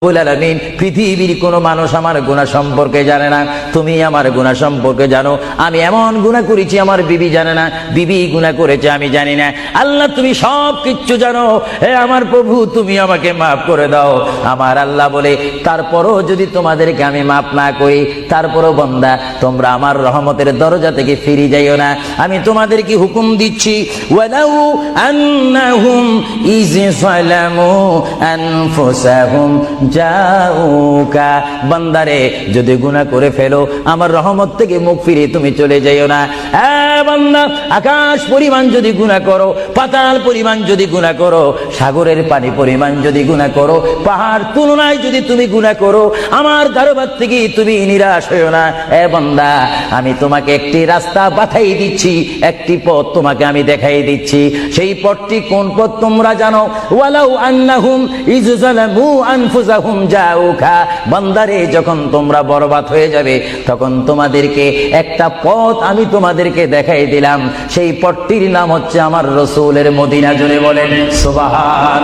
পৃথিবীর কোন মানুষ আমার গুনাহ সম্পর্কে জানে না, তুমি আমার গুনাহ সম্পর্কে জানো। আমি এমন গুনাহ করেছি আমার বিবি জানে না, বিবি গুনাহ করেছে আমি জানি না। আল্লাহ তুমি সব কিচ্ছু জানো, হে আমার প্রভু তুমি আমাকে মাফ করে দাও। আমার আল্লাহ বলে তারপরও যদি তোমাদেরকে আমি মাফ না করি, তারপরও বান্দা তোমরা আমার রহমতের দরজা থেকে ফিরে যাইও না। আমি তোমাদেরকে হুকুম দিচ্ছি, ওয়ালাউ আন্নাহুম ইয যালামু আনফুসাহুম জাউকা, বান্দারে যদি গুনাহ করে ফেলো আমার রহমত থেকে মুখ ফিরে তুমি চলে যাইও না। বান্দা আকাশ পরিমাণ যদি গুনাহ করো, পাতাল পরিমাণ যদি গুনাহ করো, সাগরের পানি পরিমাণ যদি গুনাহ করো, পাহাড় তুলনায় যদি তুমি গুনাহ করো, আমার দরবার থেকে তুমি নিরাশ হইও না। বান্দা আমি তোমাকে একটি রাস্তা বাতাই দিচ্ছি, একটি পথ তোমাকে আমি দেখাই দিচ্ছি। সেই পথটি কোন পথ তোমরা জানো? ওয়ালাউ আন্নাহুম ইয যালামু আনফুসাহুম জাউকা, বান্দারে যখন তোমরা বরবাদ হয়ে যাবে তখন তোমাদেরকে একটা পথ আমি তোমাদেরকে দেখাই দিলাম, সেই পথটির নাম হচ্ছে আমার রাসূলের মদিনা। জোরে বলেন সুবহানাল্লাহ।